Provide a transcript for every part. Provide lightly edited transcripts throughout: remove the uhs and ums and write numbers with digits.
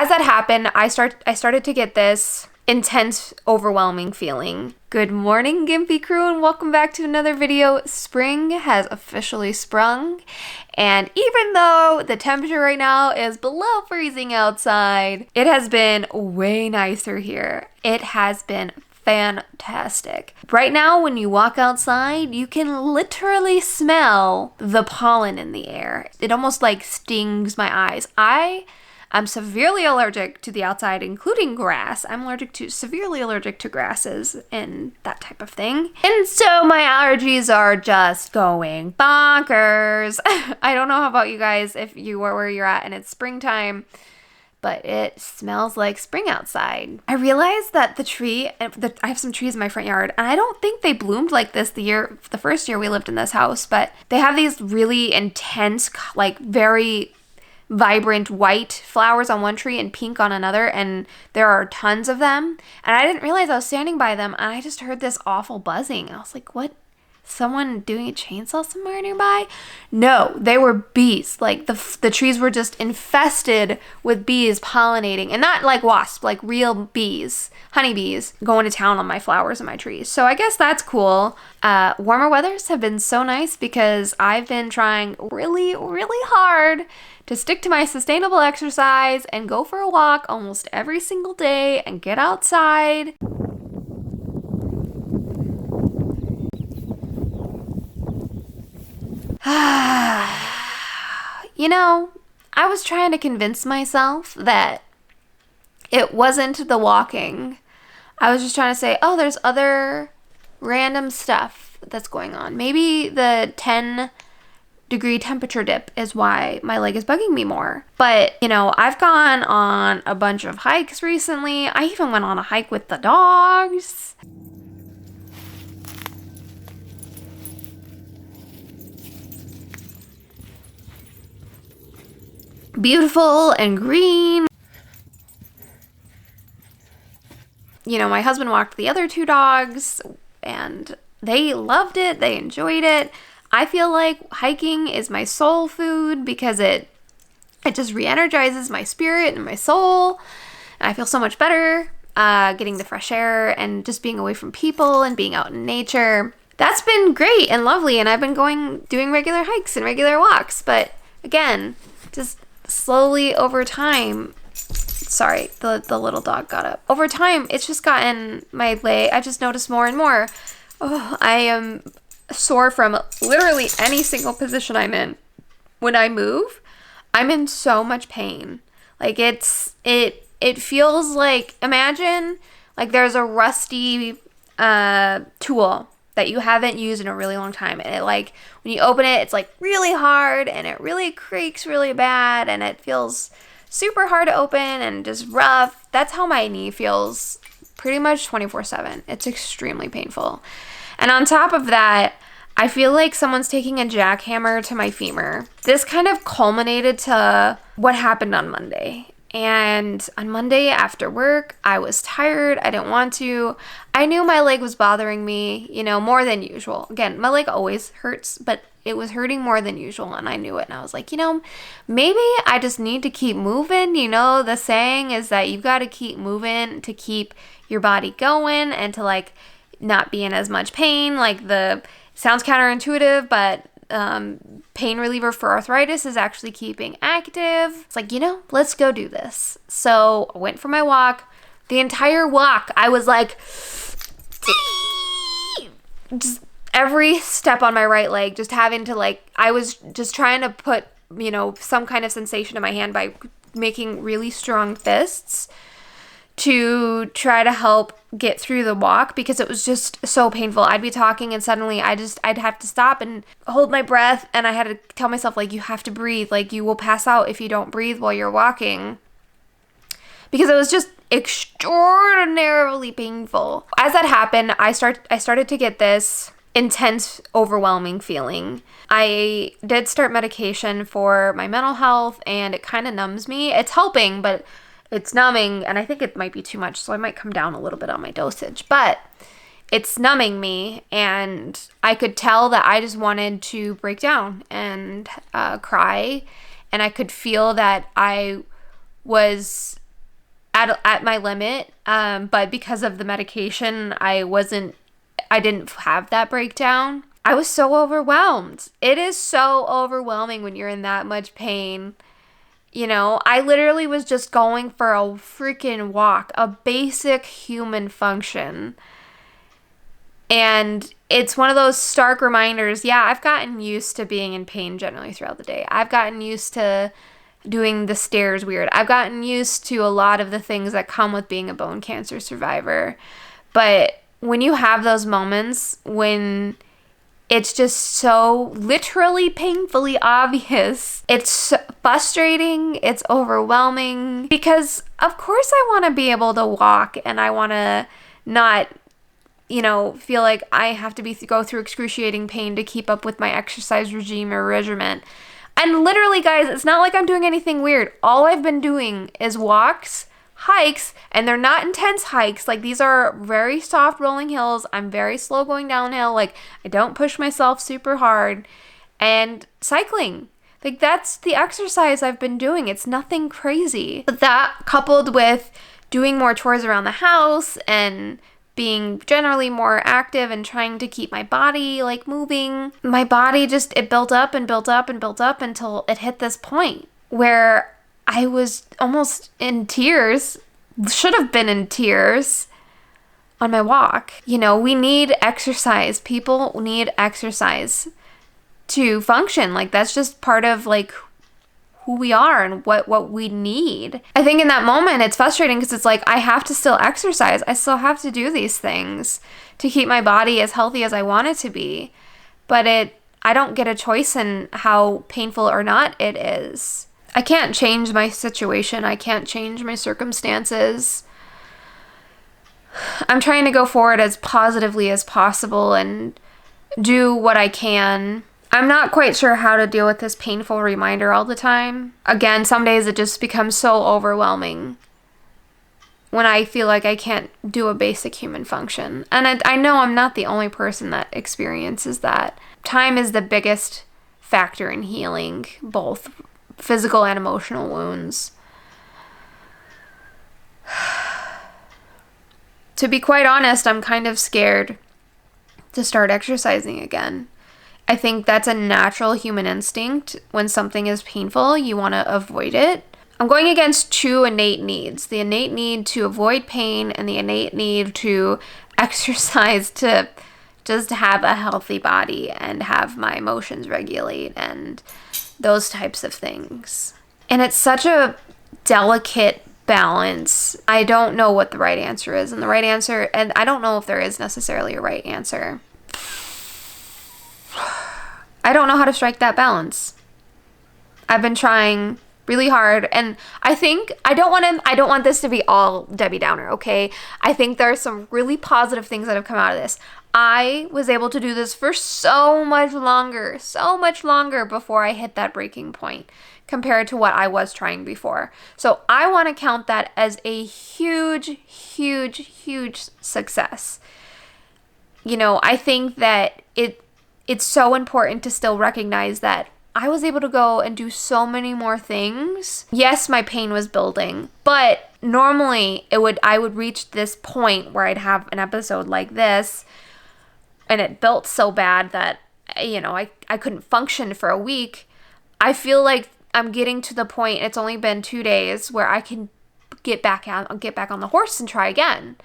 as that happened, I started to get this intense, overwhelming feeling. Good morning, Gimpy crew, and welcome back to another video. Spring has officially sprung, and even though the temperature right now is below freezing outside, it has been way nicer here. It has been fantastic. Right now, when you walk outside, you can literally smell the pollen in the air. It almost like stings my eyes. I'm severely allergic to the outside, including grass. I'm severely allergic to grasses and that type of thing. And so my allergies are just going bonkers. I don't know about you guys if you are where you're at and it's springtime, but it smells like spring outside. I realized that I have some trees in my front yard, and I don't think they bloomed like this the first year we lived in this house, but they have these really intense, like very vibrant white flowers on one tree and pink on another, and there are tons of them. And I didn't realize I was standing by them, and I just heard this awful buzzing. I was like, what? Someone doing a chainsaw somewhere nearby? No, they were bees. Like the trees were just infested with bees pollinating, and not like wasps, like real bees, honeybees going to town on my flowers and my trees. So I guess that's cool. Warmer weathers have been so nice because I've been trying really, really hard to stick to my sustainable exercise and go for a walk almost every single day and get outside. You know, I was trying to convince myself that it wasn't the walking. I was just trying to say, oh, there's other random stuff that's going on. Maybe the 10-degree temperature dip is why my leg is bugging me more. But, you know, I've gone on a bunch of hikes recently. I even went on a hike with the dogs. Beautiful and green. You know, my husband walked the other two dogs and they loved it. They enjoyed it. I feel like hiking is my soul food because it just re-energizes my spirit and my soul. And I feel so much better getting the fresh air and just being away from people and being out in nature. That's been great and lovely, and I've been doing regular hikes and regular walks. But again, just slowly over time, sorry, the little dog got up. Over time, it's just gotten my leg, I just noticed more and more. Oh, I am sore from literally any single position I'm in. When I move, I'm in so much pain. Like it feels like, imagine like there's a rusty tool that you haven't used in a really long time, and it, like, when you open it, it's like really hard and it really creaks really bad and it feels super hard to open and just rough. That's how my knee feels pretty much 24/7. It's extremely painful. And on top of that, I feel like someone's taking a jackhammer to my femur. This kind of culminated to what happened on Monday. And on Monday after work, I was tired. I didn't want to. I knew my leg was bothering me, you know, more than usual. Again, my leg always hurts, but it was hurting more than usual, and I knew it. And I was like, you know, maybe I just need to keep moving. You know, the saying is that you've got to keep moving to keep your body going and to, like, not be in as much pain. Like, sounds counterintuitive, but pain reliever for arthritis is actually keeping active. It's like, you know, let's go do this. So I went for my walk. The entire walk, I was like, just every step on my right leg, just having to, like, I was just trying to put, you know, some kind of sensation in my hand by making really strong fists to try to help get through the walk because it was just so painful. I'd be talking and suddenly I'd have to stop and hold my breath, and I had to tell myself, like, you have to breathe. Like, you will pass out if you don't breathe while you're walking. Because it was just extraordinarily painful. As that happened, I started to get this intense, overwhelming feeling. I did start medication for my mental health, and it kind of numbs me. It's helping, but it's numbing, and I think it might be too much, so I might come down a little bit on my dosage. But it's numbing me, and I could tell that I just wanted to break down and cry, and I could feel that I was at my limit. But because of the medication, I didn't have that breakdown. I was so overwhelmed. It is so overwhelming when you're in that much pain. You know, I literally was just going for a freaking walk, a basic human function. And it's one of those stark reminders. Yeah, I've gotten used to being in pain generally throughout the day. I've gotten used to doing the stairs weird. I've gotten used to a lot of the things that come with being a bone cancer survivor. But when you have those moments when it's just so literally painfully obvious, it's frustrating, it's overwhelming, because of course I want to be able to walk and I want to not, feel like I have to go through excruciating pain to keep up with my exercise regime or regimen. And literally, guys, it's not like I'm doing anything weird. All I've been doing is walks, hikes, and they're not intense hikes. Like, these are very soft rolling hills. I'm very slow going downhill. Like, I don't push myself super hard. And cycling. Like, that's the exercise I've been doing. It's nothing crazy. But that, coupled with doing more chores around the house and being generally more active and trying to keep my body moving, my body just, it built up and built up and built up until it hit this point where I was almost in tears, should have been in tears on my walk. We need exercise. People need exercise to function. That's just part of who we are and what we need. I think in that moment it's frustrating because it's I have to still exercise. I still have to do these things to keep my body as healthy as I want it to be. But I don't get a choice in how painful or not it is. I can't change my situation. I can't change my circumstances. I'm trying to go forward as positively as possible and do what I can. I'm not quite sure how to deal with this painful reminder all the time. Again, some days it just becomes so overwhelming when I feel like I can't do a basic human function. And I know I'm not the only person that experiences that. Time is the biggest factor in healing both physical and emotional wounds. To be quite honest, I'm kind of scared to start exercising again. I think that's a natural human instinct. When something is painful, you want to avoid it. I'm going against two innate needs. The innate need to avoid pain and the innate need to exercise to just have a healthy body and have my emotions regulate and those types of things. And it's such a delicate balance. I don't know what the right answer is. And I don't know if there is necessarily a right answer. I don't know how to strike that balance. I've been trying really hard, and I think I don't want this to be all Debbie Downer, okay? I think there are some really positive things that have come out of this. I was able to do this for so much longer before I hit that breaking point compared to what I was trying before. So I want to count that as a huge, huge, huge success. I think that it's so important to still recognize that I was able to go and do so many more things. Yes, my pain was building, but normally I would reach this point where I'd have an episode like this and it built so bad that, I couldn't function for a week. I feel like I'm getting to the point, it's only been 2 days, where I can get back on the horse and try again.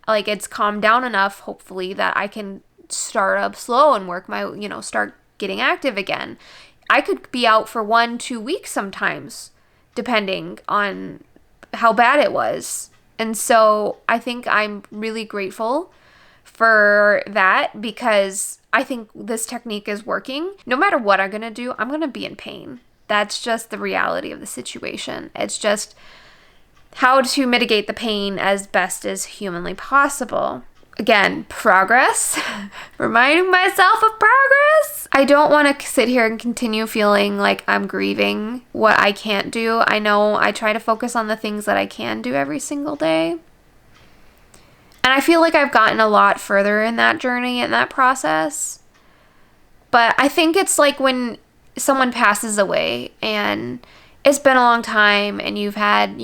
It's calmed down enough, hopefully, that I can start up slow and work start getting active again. I could be out for 1-2 weeks sometimes, depending on how bad it was. And so I think I'm really grateful for that because I think this technique is working. No matter what I'm going to do, I'm going to be in pain. That's just the reality of the situation. It's just how to mitigate the pain as best as humanly possible. Again, progress. Reminding myself of progress. I don't want to sit here and continue feeling like I'm grieving what I can't do. I know I try to focus on the things that I can do every single day. And I feel like I've gotten a lot further in that journey and that process. But I think it's like when someone passes away and it's been a long time and you've had,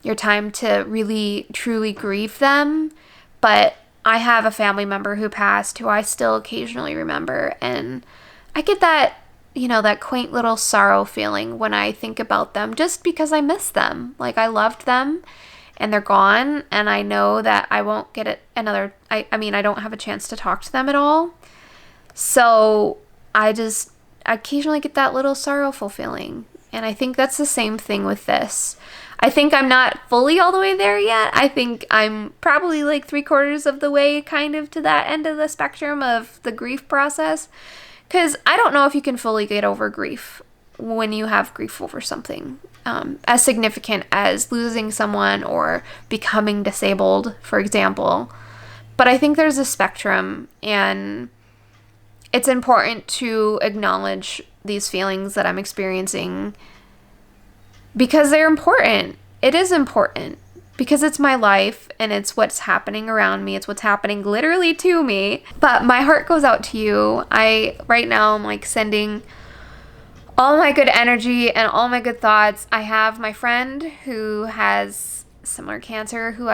your time to really truly grieve them. But I have a family member who passed who I still occasionally remember, and I get that, that quaint little sorrow feeling when I think about them just because I miss them. Like, I loved them and they're gone, and I know that I won't get it another, I mean, I don't have a chance to talk to them at all. So I occasionally get that little sorrowful feeling. And I think that's the same thing with this. I think I'm not fully all the way there yet. I think I'm probably like 3/4 of the way kind of to that end of the spectrum of the grief process. Because I don't know if you can fully get over grief when you have grief over something as significant as losing someone or becoming disabled, for example. But I think there's a spectrum, and it's important to acknowledge these feelings that I'm experiencing because they're important. It is important because it's my life and it's what's happening around me. It's what's happening literally to me. But my heart goes out to you. Right now, I'm like sending all my good energy and all my good thoughts. I have my friend who has similar cancer who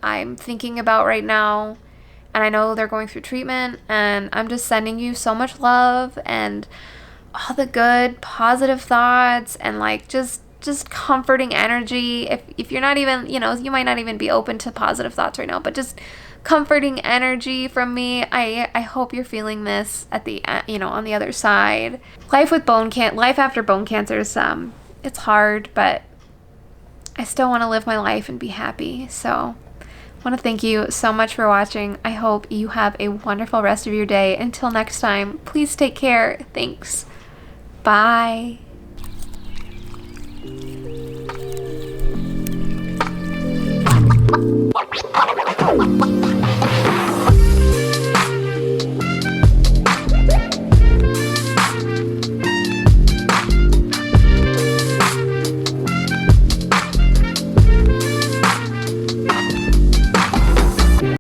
I'm thinking about right now. And I know they're going through treatment, and I'm just sending you so much love and all the good, positive thoughts and like just comforting energy. If you're not even, you might not even be open to positive thoughts right now, but just comforting energy from me. I hope you're feeling this at the, on the other side. Life after bone cancer is, it's hard, but I still want to live my life and be happy. So I want to thank you so much for watching. I hope you have a wonderful rest of your day. Until next time, please take care. Thanks. Bye.